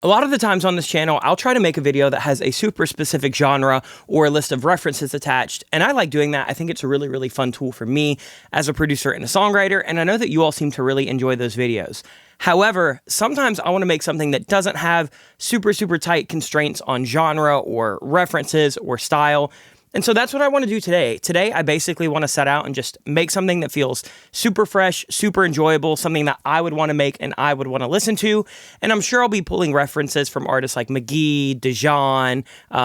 A lot of the times on this channel, I'll try to make a video that has a super specific genre or a list of references attached, and I like doing that. I think it's a really, really fun tool for me as a producer and a songwriter, and I know that you all seem to really enjoy those videos. However, sometimes I want to make something that doesn't have super, super tight constraints on genre or references or style. And so that's what I want to do today. Today, I basically want to set out and just make something that feels super fresh, super enjoyable, something that I would want to make and I would want to listen to. And I'm sure I'll be pulling references from artists like McGee, Dijon,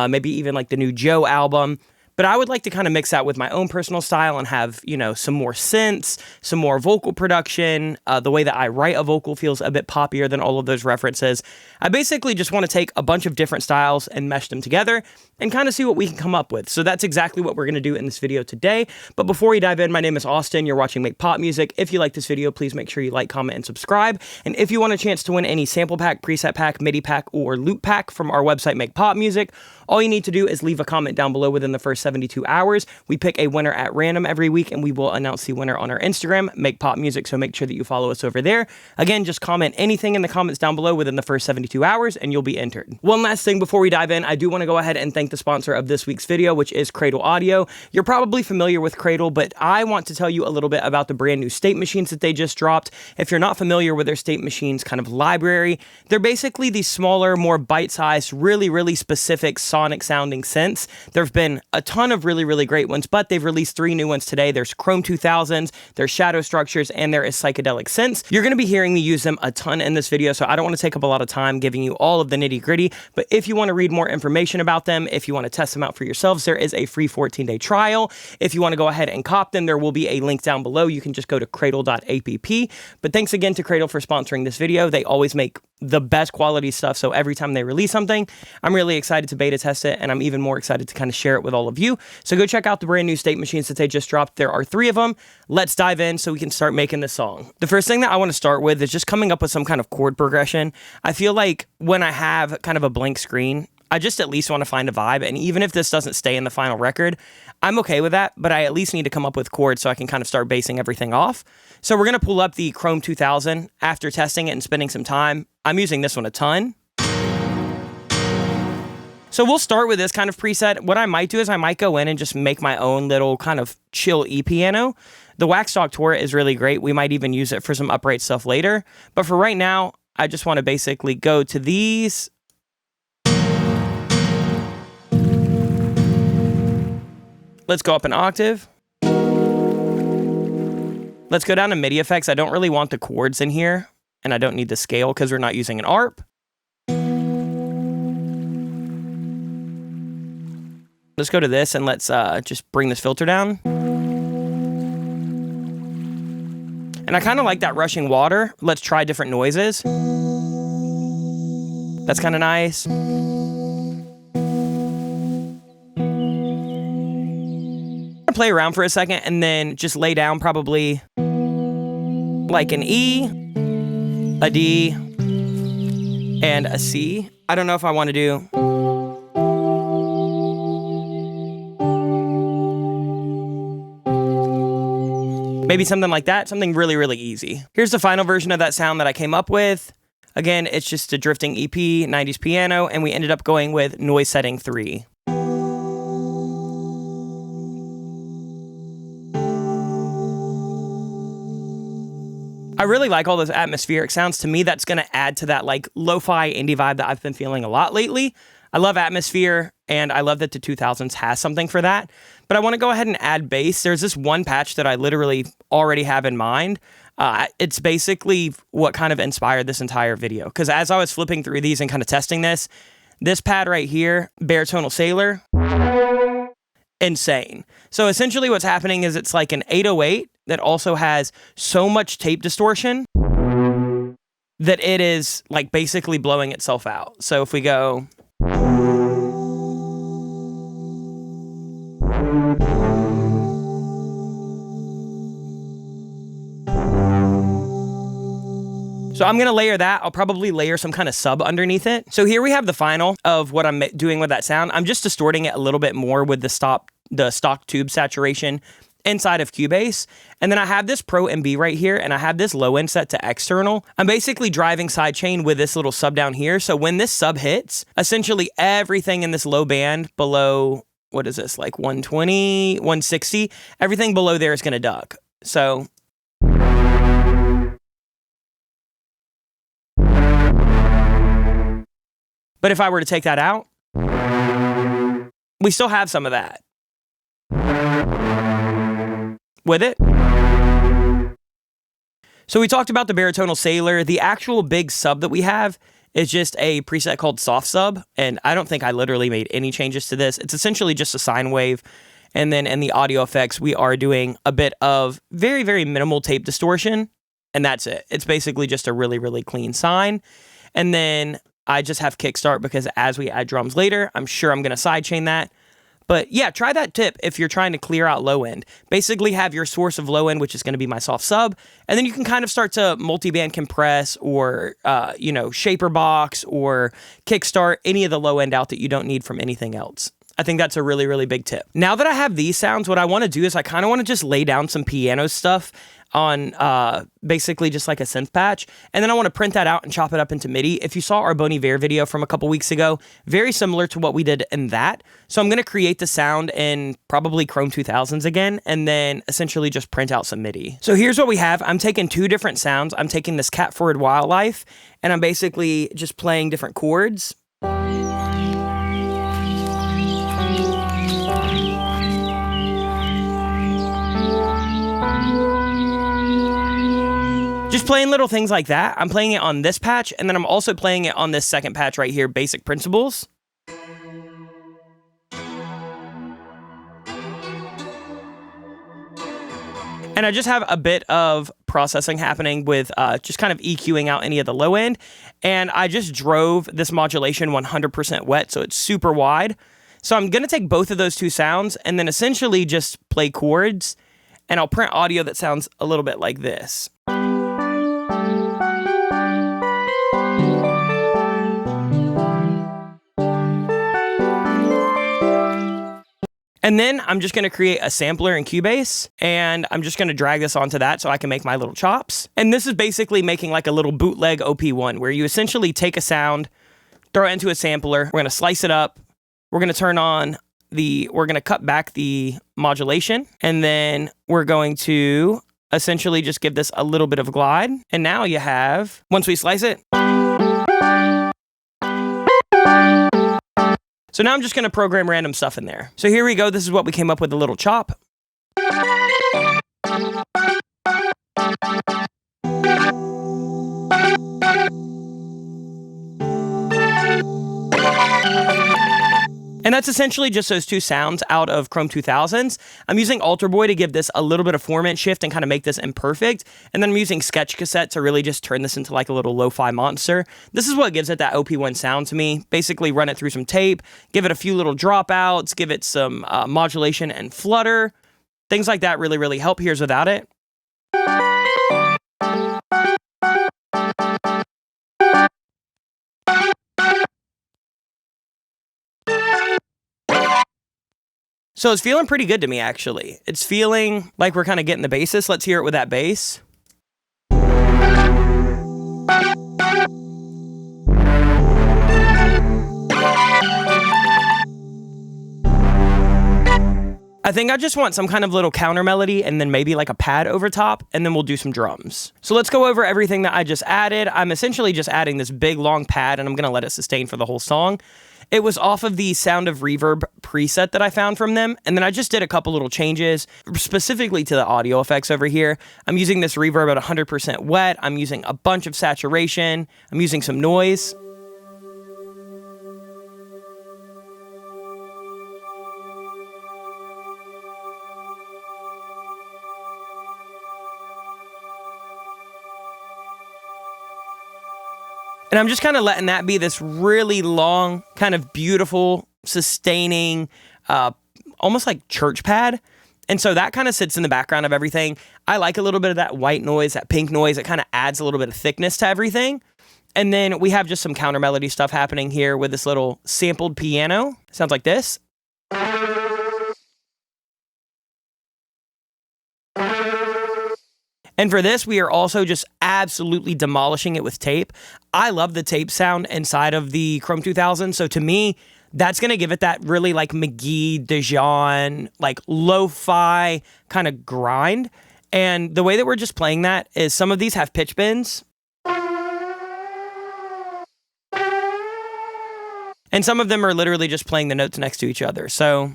maybe even like the new Joe album. But I would like to kind of mix that with my own personal style and have, you know, some more synths, some more vocal production. The way that I write a vocal feels a bit poppier than all of those references. I basically just want to take a bunch of different styles and mesh them together and kind of see what we can come up with. So that's exactly what we're going to do in this video today. But before we dive in, my name is Austin. You're watching Make Pop Music. If you like this video, please make sure you like, comment, and subscribe. And if you want a chance to win any sample pack, preset pack, MIDI pack, or loop pack from our website, Make Pop Music, all you need to do is leave a comment down below within the first 72 hours. We pick a winner at random every week, and we will announce the winner on our Instagram, Make Pop Music, so make sure that you follow us over there. Again, just comment anything in the comments down below within the first 72 hours, and you'll be entered. One last thing before we dive in, I do want to go ahead and thank the sponsor of this week's video, which is Cradle Audio. You're probably familiar with Cradle, but I want to tell you a little bit about the brand new state machines that they just dropped. If you're not familiar with their state machines kind of library, they're basically these smaller, more bite-sized, really, really specific sonic sounding synths. There have been a ton of really, really great ones, but they've released 3 new ones today. There's Chrome 2000s, there's Shadow Structures, and there is Psychedelic Synths. You're going to be hearing me use them a ton in this video, so I don't want to take up a lot of time giving you all of the nitty gritty, but if you want to read more information about them, if you want to test them out for yourselves, there is a free 14-day trial. If you want to go ahead and cop them, there will be a link down below. You can just go to cradle.app. But thanks again to Cradle for sponsoring this video. They always make the best quality stuff, so every time they release something, I'm really excited to beta test it, and I'm even more excited to kind of share it with all of you. So go check out the brand new state machines that they just dropped. There are 3 of them. Let's dive in so we can start making this song. The first thing that I want to start with is just coming up with some kind of chord progression. I feel like when I have kind of a blank screen, I just at least want to find a vibe, and even if this doesn't stay in the final record, I'm okay with that, but I at least need to come up with chords so I can kind of start basing everything off. So we're going to pull up the Chrome 2000 after testing it and spending some time. I'm using this one a ton. So we'll start with this kind of preset. What I might do is I might go in and just make my own little kind of chill E-piano. The Waxstock Tour is really great. We might even use it for some upright stuff later. But for right now, I just want to basically go to these. Let's go up an octave. Let's go down to MIDI effects. I don't really want the chords in here, and I don't need the scale because we're not using an ARP. Let's go to this and let's just bring this filter down. And I kind of like that rushing water. Let's try different noises. That's kind of nice. Play around for a second and then just lay down probably like an E, a D, and a C. I don't know if I want to do maybe something like that, something really, really easy. Here's the final version of that sound that I came up with. Again, it's just a drifting EP, 90s piano, and we ended up going with noise setting 3. I really like all those atmospheric sounds. To me, that's going to add to that like lo-fi indie vibe that I've been feeling a lot lately. I love atmosphere, and I love that the 2000s has something for that. But I want to go ahead and add bass. There's this one patch that I literally already have in mind. It's basically what kind of inspired this entire video. Because as I was flipping through these and kind of testing this pad right here, Baritone Sailor, insane. So essentially what's happening is it's like an 808 that also has so much tape distortion that it is like basically blowing itself out. So if we go, so I'm going to layer that. I'll probably layer some kind of sub underneath it. So here we have the final of what I'm doing with that sound. I'm just distorting it a little bit more with the stock tube saturation inside of Cubase. And then I have this Pro MB right here, and I have this low end set to external. I'm basically driving sidechain with this little sub down here. So when this sub hits, essentially everything in this low band below, what is this, like 120, 160, everything below there is going to duck. So but if I were to take that out, we still have some of that with it. So we talked about the Baritone Sailor. The actual big sub that we have is just a preset called Soft Sub, and I don't think I literally made any changes to this. It's essentially just a sine wave, and then in the audio effects, we are doing a bit of very, very minimal tape distortion, and that's it. It's basically just a really, really clean sine, and then I just have kickstart because as we add drums later, I'm sure I'm going to sidechain that. But yeah, try that tip if you're trying to clear out low end. Basically have your source of low end, which is going to be my soft sub, and then you can kind of start to multi-band compress or, shaper box or kickstart any of the low end out that you don't need from anything else. I think that's a really, really big tip. Now that I have these sounds, what I want to do is I kind of want to just lay down some piano stuff on basically just like a synth patch, and then I want to print that out and chop it up into MIDI. If you saw our Bon Iver video from a couple weeks ago, very similar to what we did in that. So I'm going to create the sound in probably Chrome 2000s again, and then essentially just print out some MIDI. So here's what we have. I'm taking two different sounds. I'm taking this Cat Forward Wildlife, and I'm basically just playing different chords. Just playing little things like that. I'm playing it on this patch, and then I'm also playing it on this second patch right here, Basic Principles. And I just have a bit of processing happening with just kind of EQing out any of the low end. And I just drove this modulation 100% wet, so it's super wide. So I'm going to take both of those two sounds and then essentially just play chords, and I'll print audio that sounds a little bit like this. And then I'm just going to create a sampler in Cubase, and I'm just going to drag this onto that so I can make my little chops. And this is basically making like a little bootleg OP1, where you essentially take a sound, throw it into a sampler, we're going to slice it up, we're going to turn on we're going to cut back the modulation, and then we're going to essentially just give this a little bit of glide. And now you have, once we slice it, so now I'm just going to program random stuff in there. So here we go. This is what we came up with, a little chop. And that's essentially just those two sounds out of Chrome 2000s. I'm using Alter Boy to give this a little bit of format shift and kind of make this imperfect. And then I'm using Sketch Cassette to really just turn this into like a little lo-fi monster. This is what gives it that OP1 sound to me. Basically run it through some tape, give it a few little dropouts, give it some modulation and flutter. Things like that really, really help. Here's without it. So it's feeling pretty good to me, actually. It's feeling like we're kind of getting the basis. Let's hear it with that bass. I think I just want some kind of little counter melody and then maybe like a pad over top, and then we'll do some drums. So let's go over everything that I just added. I'm essentially just adding this big long pad, and I'm going to let it sustain for the whole song. It was off of the Sound of Reverb preset that I found from them, and then I just did a couple little changes, specifically to the audio effects over here. I'm using this reverb at 100% wet, I'm using a bunch of saturation, I'm using some noise. And I'm just kind of letting that be this really long, kind of beautiful, sustaining, almost like church pad. And so that kind of sits in the background of everything. I like a little bit of that white noise, that pink noise. It kind of adds a little bit of thickness to everything. And then we have just some counter melody stuff happening here with this little sampled piano. Sounds like this. And for this, we are also just absolutely demolishing it with tape. I love the tape sound inside of the Chrome 2000. So to me, that's going to give it that really like McGee, Dijon, like lo-fi kind of grind. And the way that we're just playing that is some of these have pitch bends. And some of them are literally just playing the notes next to each other. So...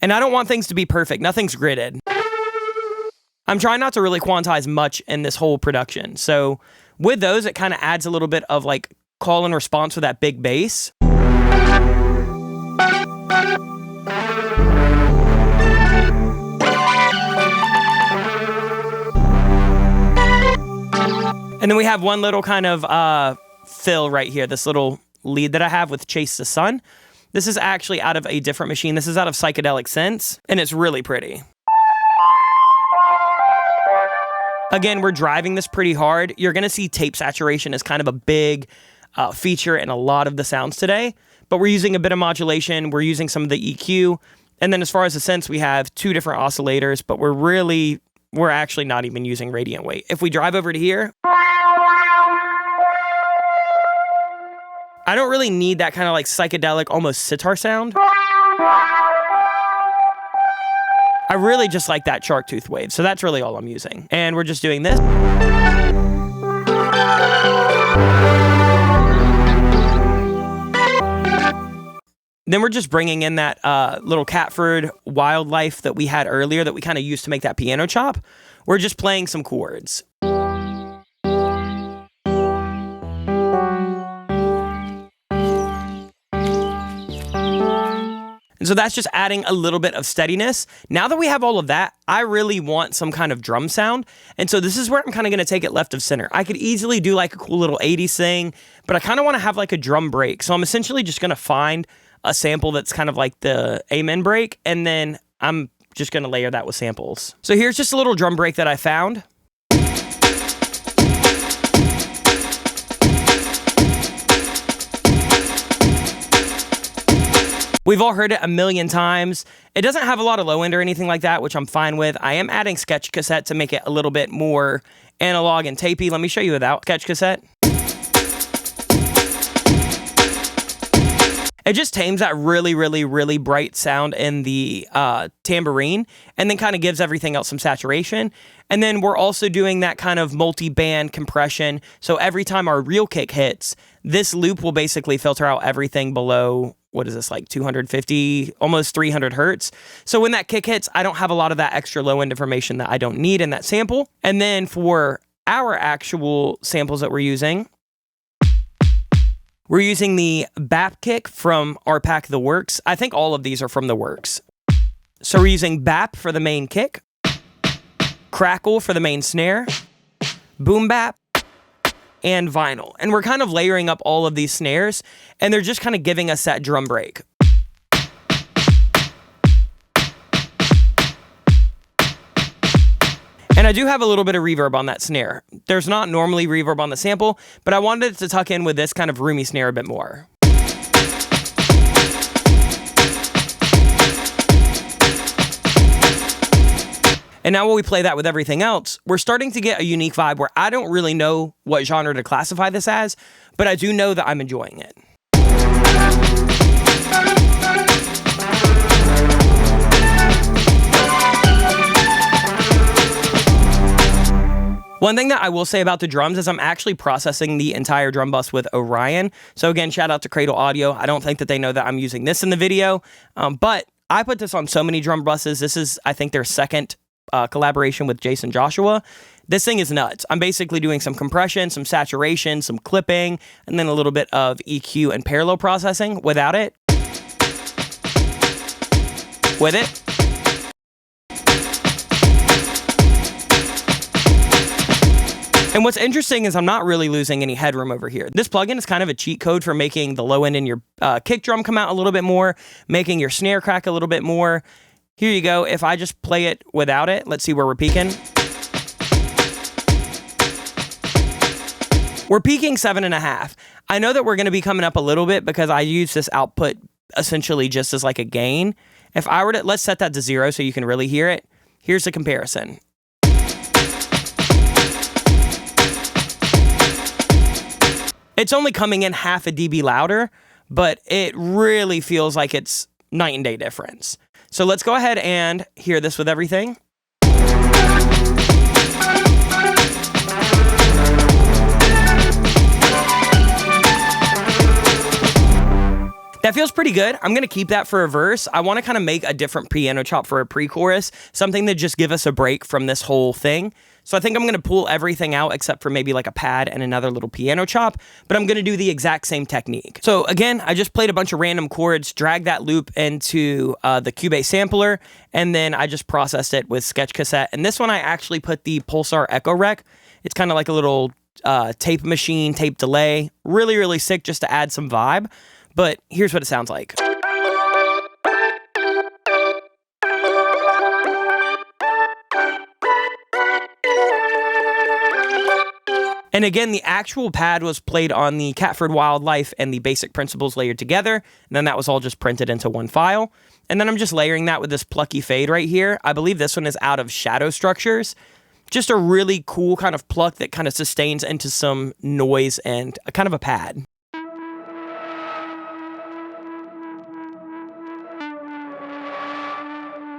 And I don't want things to be perfect. Nothing's gridded. I'm trying not to really quantize much in this whole production. So with those, it kind of adds a little bit of like call and response with that big bass. And then we have one little kind of fill right here, this little lead that I have with Chase the Sun. This is actually out of a different machine. This is out of Psychedelic Synths, and it's really pretty. Again, we're driving this pretty hard. You're going to see tape saturation as kind of a big feature in a lot of the sounds today, but we're using a bit of modulation. We're using some of the EQ, and then as far as the synths, we have 2 different oscillators, but we're actually not even using radiant weight. If we drive over to here... I don't really need that kind of like psychedelic, almost sitar sound. I really just like that shark tooth wave, so that's really all I'm using. And we're just doing this. Then we're just bringing in that little Catford wildlife that we had earlier that we kind of used to make that piano chop. We're just playing some chords. And so that's just adding a little bit of steadiness. Now that we have all of that, I really want some kind of drum sound. And so this is where I'm kind of going to take it left of center. I could easily do like a cool little 80s thing, but I kind of want to have like a drum break. So I'm essentially just going to find a sample that's kind of like the Amen break, and then I'm just going to layer that with samples. So here's just a little drum break that I found. We've all heard it a million times. It doesn't have a lot of low end or anything like that, which I'm fine with. I am adding sketch cassette to make it a little bit more analog and tapey. Let me show you without sketch cassette. It just tames that really, really, really bright sound in the tambourine, and then kind of gives everything else some saturation. And then we're also doing that kind of multi-band compression. So every time our real kick hits, this loop will basically filter out everything below, what is this, like 250, almost 300 hertz. So when that kick hits, I don't have a lot of that extra low-end information that I don't need in that sample. And then for our actual samples that we're using the BAP kick from our pack The Works. I think all of these are from The Works. So we're using BAP for the main kick, Crackle for the main snare, Boom Bap, and Vinyl. And we're kind of layering up all of these snares, and they're just kind of giving us that drum break. And I do have a little bit of reverb on that snare. There's not normally reverb on the sample, but I wanted to tuck in with this kind of roomy snare a bit more. And now when we play that with everything else, we're starting to get a unique vibe where I don't really know what genre to classify this as, but I do know that I'm enjoying it. One thing that I will say about the drums is I'm actually processing the entire drum bus with Orion. So again, shout out to Cradle Audio. I don't think that they know that I'm using this in the video, but I put this on so many drum buses. This is, I think, their second collaboration with Jason Joshua. This thing is nuts. I'm basically doing some compression, some saturation, some clipping, and then a little bit of EQ and parallel processing without it. With it. And what's interesting is I'm not really losing any headroom over here. This plugin is kind of a cheat code for making the low end in your kick drum come out a little bit more, making your snare crack a little bit more. Here you go. If I just play it without it, let's see where we're peaking. We're peaking 7.5. I know that we're going to be coming up a little bit because I use this output essentially just as like a gain. If I were to, let's set that to 0 so you can really hear it. Here's the comparison. It's only coming in half a dB louder, but it really feels like it's night and day difference. So let's go ahead and hear this with everything. That feels pretty good. I'm going to keep that for a verse. I want to kind of make a different piano chop for a pre-chorus, something to just give us a break from this whole thing. So I think I'm going to pull everything out except for maybe like a pad and another little piano chop, but I'm going to do the exact same technique. So again, I just played a bunch of random chords, dragged that loop into the Cubase sampler, and then I just processed it with Sketch Cassette. And this one I actually put the Pulsar Echo Rec. It's kind of like a little tape machine, tape delay. Really, really sick just to add some vibe. But here's what it sounds like. And again, the actual pad was played on the Catford Wildlife and the Basic Principles layered together, and then that was all just printed into one file. And then I'm just layering that with this plucky fade right here. I believe this one is out of Shadow Structures. Just a really cool kind of pluck that kind of sustains into some noise and a kind of a pad.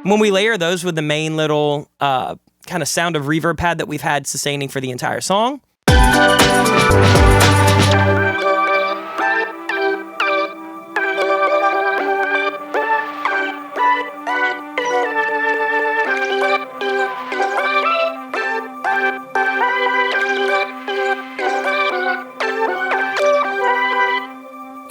When we layer those with the main little kind of sound of reverb pad that we've had sustaining for the entire song.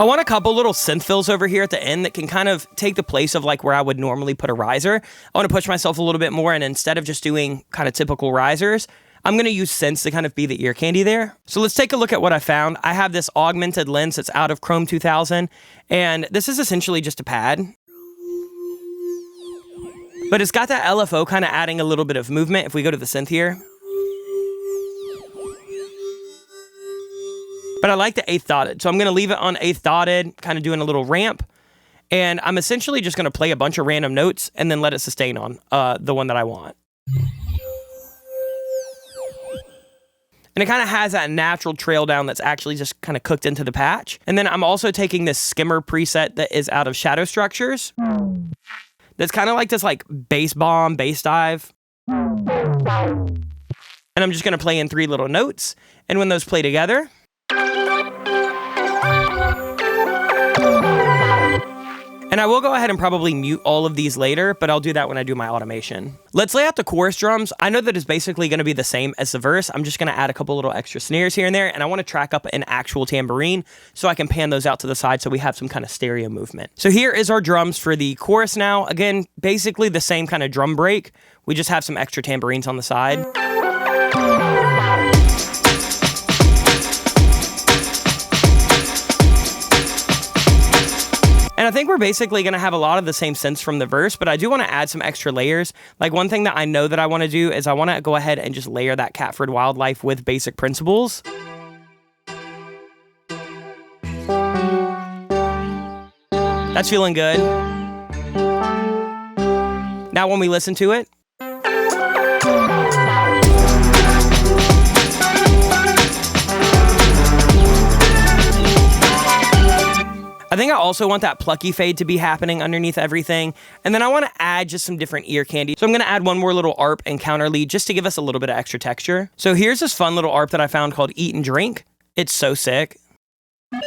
I want a couple little synth fills over here at the end that can kind of take the place of like where I would normally put a riser. I want to push myself a little bit more, and instead of just doing kind of typical risers, I'm going to use synths to kind of be the ear candy there. So let's take a look at what I found. I have this augmented lens that's out of Chrome 2000, and this is essentially just a pad. But it's got that LFO kind of adding a little bit of movement if we go to the synth here. But I like the eighth dotted, so I'm going to leave it on eighth dotted, kind of doing a little ramp. And I'm essentially just going to play a bunch of random notes and then let it sustain on the one that I want. And it kind of has that natural trail down that's actually just kind of cooked into the patch. And then I'm also taking this skimmer preset that is out of Shadow Structures. That's kind of like this like bass bomb, bass dive. And I'm just going to play in 3 little notes. And when those play together, and I will go ahead and probably mute all of these later, but I'll do that when I do my automation. Let's lay out the chorus drums. I know that it's basically going to be the same as the verse. I'm just going to add a couple little extra snares here and there, and I want to track up an actual tambourine so I can pan those out to the side so we have some kind of stereo movement. So here is our drums for the chorus now. Again, basically the same kind of drum break. We just have some extra tambourines on the side. And I think we're basically going to have a lot of the same synths from the verse, but I do want to add some extra layers. Like one thing that I know that I want to do is I want to go ahead and just layer that Catford Wildlife with Basic Principles. That's feeling good. Now when we listen to it, I think I also want that plucky fade to be happening underneath everything. And then I want to add just some different ear candy. So I'm going to add one more little ARP and counter lead just to give us a little bit of extra texture. So here's this fun little ARP that I found called Eat and Drink. It's so sick. And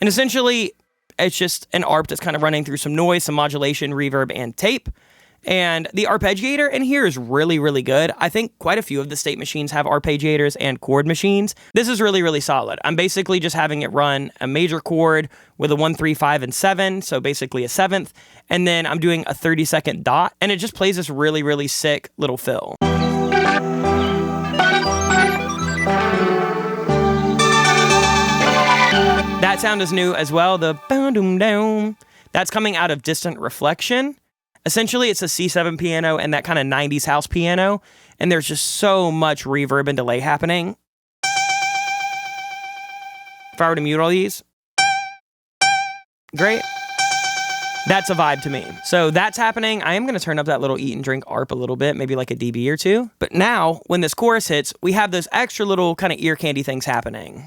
essentially, it's just an ARP that's kind of running through some noise, some modulation, reverb, and tape. And the arpeggiator in here is really, really good. I think quite a few of the state machines have arpeggiators and chord machines. This is really, really solid. I'm basically just having it run a major chord with a 1, 3, 5, and 7, so basically a 7th, and then I'm doing a 30-second dot, and it just plays this really, really sick little fill. That sound is new as well, the boom-doom-doom. That's coming out of Distant Reflection. Essentially, it's a C7 piano and that kind of 90s house piano, and there's just so much reverb and delay happening. If I were to mute all these, great. That's a vibe to me. So that's happening. I am going to turn up that little eat and drink ARP a little bit, maybe like a dB or two. But now, when this chorus hits, we have those extra little kind of ear candy things happening.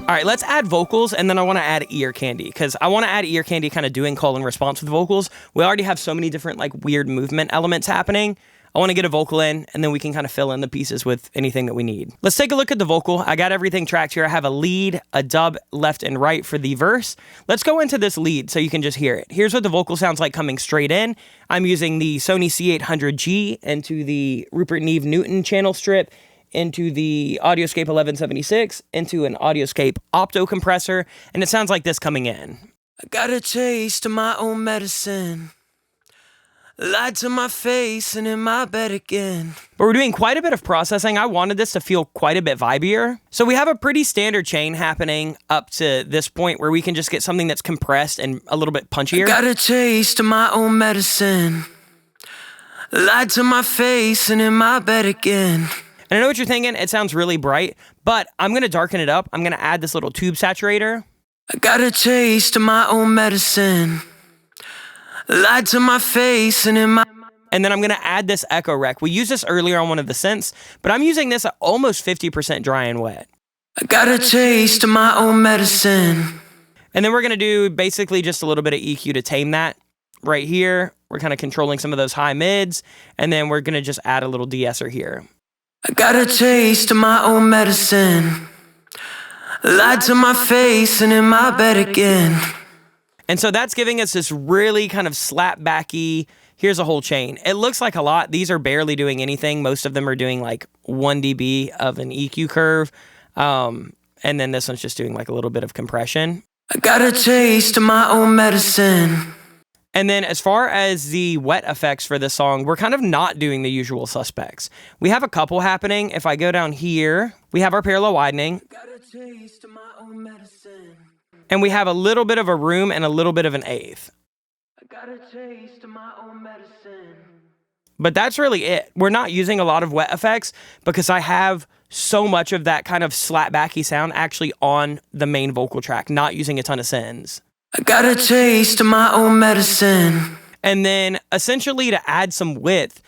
All right, let's add vocals, and then I want to add ear candy, because I want to add ear candy kind of doing call and response with vocals. We already have so many different like weird movement elements happening. I want to get a vocal in, and then we can kind of fill in the pieces with anything that we need. Let's take a look at the vocal. I got everything tracked here. I have a lead, a dub, left and right for the verse. Let's go into this lead so you can just hear it. Here's what the vocal sounds like coming straight in. I'm using the Sony C800G into the Rupert Neve Newton channel strip, into the AudioScape 1176, into an AudioScape Opto compressor, and it sounds like this coming in. I got a taste of my own medicine, lied to my face and in my bed again. But we're doing quite a bit of processing. I wanted this to feel quite a bit vibier. So we have a pretty standard chain happening up to this point where we can just get something that's compressed and a little bit punchier. I got a taste of my own medicine, lied to my face and in my bed again. And I know what you're thinking, it sounds really bright, but I'm going to darken it up. I'm going to add this little tube saturator. I got a taste of my own medicine, lied to my face and in my... And then I'm going to add this echo rec. We used this earlier on one of the synths, but I'm using this at almost 50% dry and wet. I got a taste of my own medicine. And then we're going to do basically just a little bit of EQ to tame that right here. We're kind of controlling some of those high mids, and then we're going to just add a little de-esser here. I got a taste of my own medicine, lied to my face and in my bed again. And so that's giving us this really kind of slap-backy, here's a whole chain. It looks like a lot. These are barely doing anything. Most of them are doing like 1 dB of an EQ curve. And then this one's just doing like a little bit of compression. I got a taste of my own medicine. And then as far as the wet effects for this song, we're kind of not doing the usual suspects. We have a couple happening. If I go down here, we have our parallel widening. Got a taste of my own medicine. And we have a little bit of a room and a little bit of an eighth. I got a taste of my own medicine. But that's really it. We're not using a lot of wet effects because I have so much of that kind of slapbacky sound actually on the main vocal track, not using a ton of sends. I got a taste of my own medicine. And then essentially to add some width,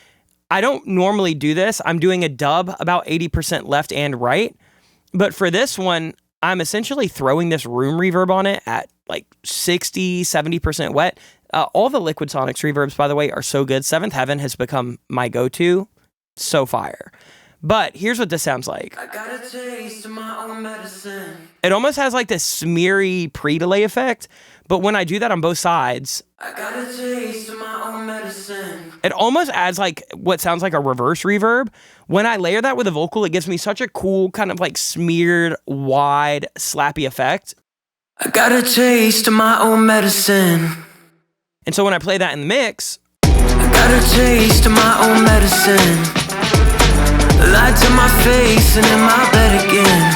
I don't normally do this. I'm doing a dub about 80% left and right. But for this one, I'm essentially throwing this room reverb on it at like 60, 70% wet. All the Liquid Sonics reverbs, by the way, are so good. Seventh Heaven has become my go-to. So fire. But here's what this sounds like. I got a taste of my own medicine. It almost has like this smeary pre-delay effect, but when I do that on both sides, I got a taste of my own medicine. It almost adds like what sounds like a reverse reverb. When I layer that with a vocal, it gives me such a cool kind of like smeared, wide, slappy effect. I got a taste of my own medicine. And so when I play that in the mix, I got a taste of my own medicine. Lied to my face and in my bed again.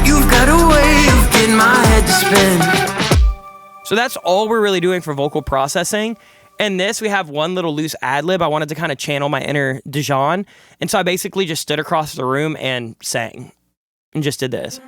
You've got a way of getting my head to spin. So that's all we're really doing for vocal processing. And this, we have one little loose ad-lib. I wanted to kind of channel my inner Dijon. And so I basically just stood across the room and sang. And just did this.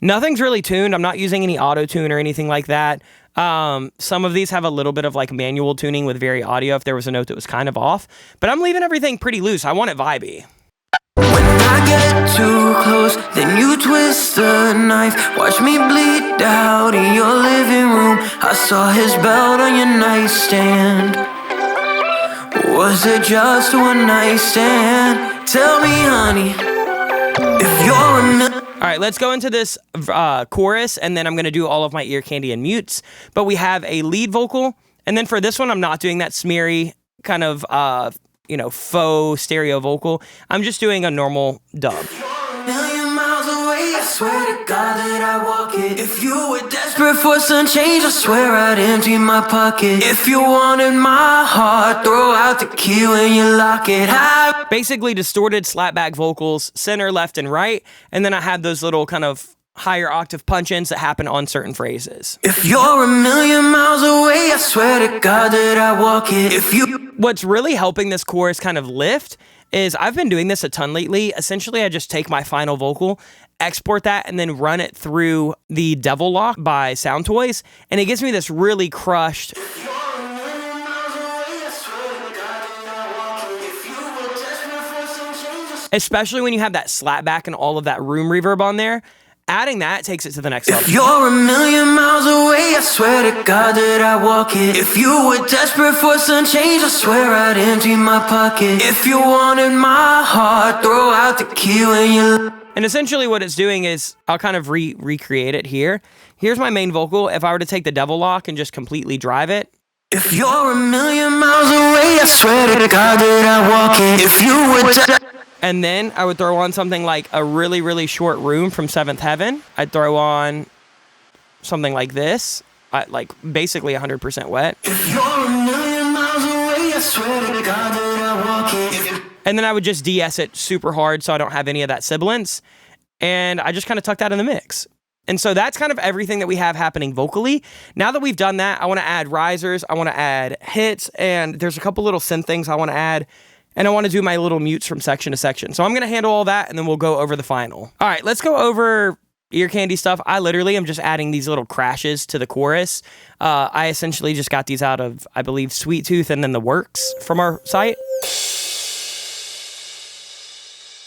Nothing's really tuned. I'm not using any auto tune or anything like that. Some of these have a little bit of like manual tuning with Very Audio if there was a note that was kind of off. But I'm leaving everything pretty loose. I want it vibey. When I get too close, then you twist the knife. Watch me bleed out in your living room. I saw his belt on your nightstand. Was it just a one night stand? Tell me, honey, if you're all right, let's go into this chorus, and then I'm going to do all of my ear candy and mutes. But we have a lead vocal, and then for this one, I'm not doing that smeary kind of, faux stereo vocal. I'm just doing a normal dub. Million miles away, swear to God that I walk it. If you were desperate for some change, I swear I'd empty my pocket. If you wanted my heart, throw out the key when you lock it. Basically distorted slapback vocals, center, left, and right, and then I have those little kind of higher octave punch-ins that happen on certain phrases. If you're a million miles away, I swear to God that I walk it. What's really helping this chorus kind of lift is I've been doing this a ton lately. Essentially, I just take my final vocal, export that, and then run it through the Devil Lock by Sound Toys, and it gives me this really crushed, especially when you have that slapback and all of that room reverb on there. Adding that takes it to the next level. If you're a million miles away, I swear to God that I walk it. If you were desperate for some change, I swear I'd empty my pocket. If you wanted my heart, throw out the key when you... And essentially what it's doing is, I'll kind of recreate it here. Here's my main vocal. If I were to take the Devil Lock and just completely drive it. If you're a million miles away, I swear to God that I walk it. If you were... And then I would throw on something like a really, really short room from Seventh Heaven. I'd throw on something like this, like basically 100% wet. If you're a million miles away, I swear to God that I walk it. And then I would just de-ess it super hard so I don't have any of that sibilance. And I just kind of tuck that in the mix. And so that's kind of everything that we have happening vocally. Now that we've done that, I want to add risers, I want to add hits, and there's a couple little synth things I want to add. And I want to do my little mutes from section to section. So I'm going to handle all that, and then we'll go over the final. All right, let's go over ear candy stuff. I literally am just adding these little crashes to the chorus. I essentially just got these out of, I believe, Sweet Tooth and then The Works from our site.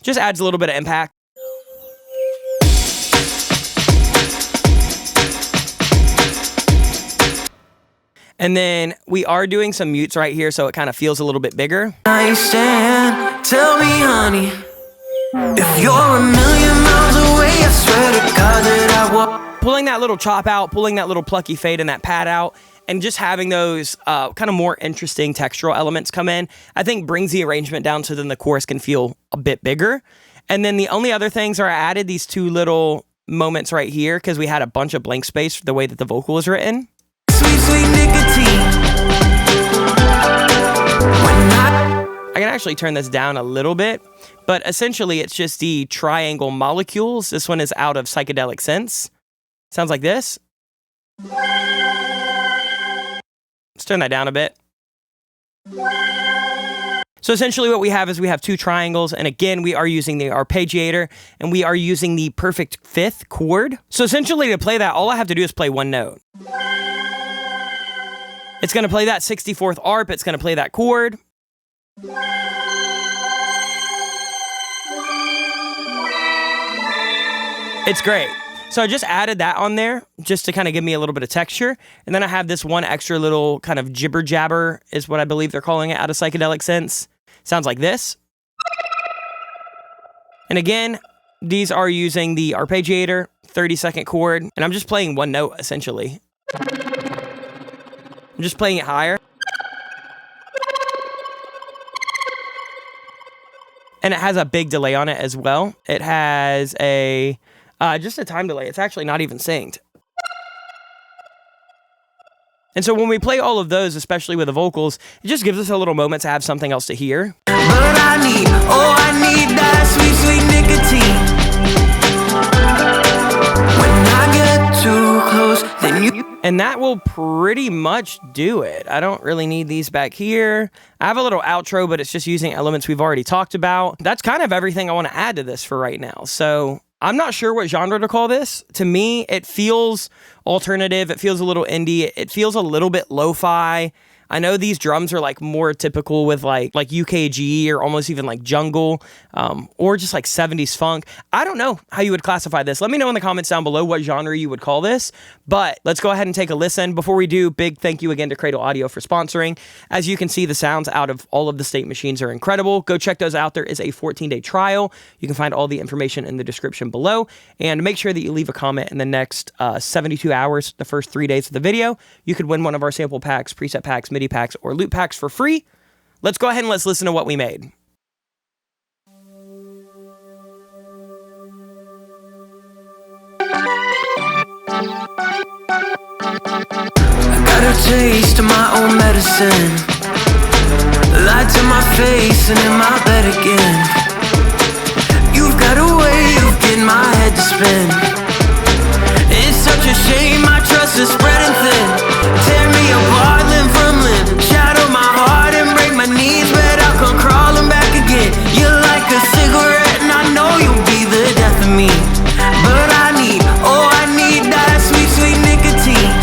Just adds a little bit of impact. And then we are doing some mutes right here, so it kind of feels a little bit bigger. I stand, tell me, honey, if you're a million miles away, I swear to God that I walk. Pulling that little chop out, pulling that little plucky fade and that pad out, and just having those kind of more interesting textural elements come in, I think brings the arrangement down so then the chorus can feel a bit bigger. And then the only other things are I added these two little moments right here because we had a bunch of blank space for the way that the vocal is written. Sweet, sweet nicotine. I can actually turn this down a little bit, but essentially it's just the triangle molecules. This one is out of Psychedelic Synths. Sounds like this. Let's turn that down a bit. So essentially what we have is we have two triangles, and again, we are using the arpeggiator, and we are using the perfect fifth chord. So essentially to play that, all I have to do is play one note. It's going to play that 64th arp, it's going to play that chord. It's great. So I just added that on there just to kind of give me a little bit of texture. And then I have this one extra little kind of jibber jabber is what I believe they're calling it out of Psychedelic Synths. Sounds like this. And again, these are using the arpeggiator, 30-second chord, and I'm just playing one note essentially. I'm just playing it higher. And it has a big delay on it as well. It has a just a time delay. It's actually not even synced. And so when we play all of those, especially with the vocals, it just gives us a little moment to have something else to hear. But I need that sweet, sweet nicotine. When I get too close, then you... And that will pretty much do it. I don't really need these back here. I have a little outro, but it's just using elements we've already talked about. That's kind of everything I want to add to this for right now. So I'm not sure what genre to call this. To me, it feels alternative. It feels a little indie. It feels a little bit lo-fi. I know these drums are like more typical with like UKG or almost even like jungle or just like 70s funk. I don't know how you would classify this. Let me know in the comments down below what genre you would call this, but let's go ahead and take a listen. Before we do, big thank you again to Cradle Audio for sponsoring. As you can see, the sounds out of all of the State machines are incredible. Go check those out. There is a 14-day trial. You can find all the information in the description below, and make sure that you leave a comment in the next 72 hours, the first 3 days of the video. You could win one of our sample packs, preset packs, MIDI packs, or loop packs for free. Let's go ahead and let's listen to what we made. taste of my own medicine. Lied to my face and in my bed again. You've got a way of getting my head to spin. It's such a shame my trust is spreading thin. Tear me apart limb from limb. Shadow my heart and break my knees, but I'll come crawling back again. You're like a cigarette and I know you'll be the death of me. But I need, oh I need that sweet, sweet nicotine.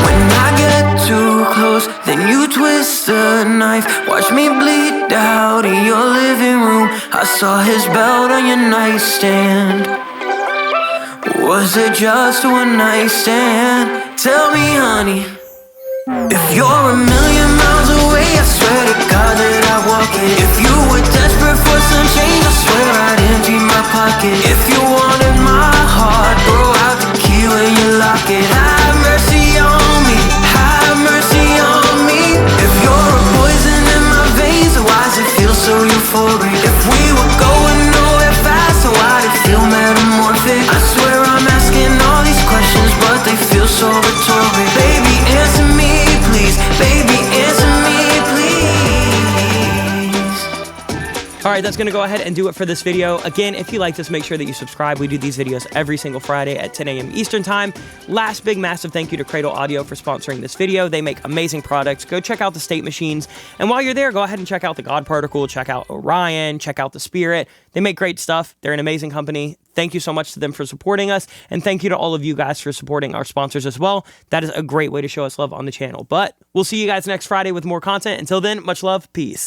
When I get too close, then you twist the knife. Watch me bleed out in your living room. I saw his belt on your nightstand. Was it just a one night stand? Tell me, honey, if you're a million miles away, I swear to God that I walk it. If you were desperate for some change, I swear I'd empty my pocket. If you wanted my heart, throw out the key when you lock it. Have mercy on me, have mercy on me. If you're a poison in my veins, why does it feel so euphoric? If we were going nowhere fast, why'd it feel metamorphic? I swear I'm asking all these questions, but they feel so rhetoric. Baby, answer me, please. Baby, answer me, please. All right, that's going to go ahead and do it for this video. Again, if you like this, make sure that you subscribe. We do these videos every single Friday at 10 a.m. Eastern Time. Last big, massive thank you to Cradle Audio for sponsoring this video. They make amazing products. Go check out the State Machines. And while you're there, go ahead and check out the God Particle, check out Orion, check out the Spirit. They make great stuff. They're an amazing company. Thank you so much to them for supporting us. And thank you to all of you guys for supporting our sponsors as well. That is a great way to show us love on the channel. But we'll see you guys next Friday with more content. Until then, much love. Peace.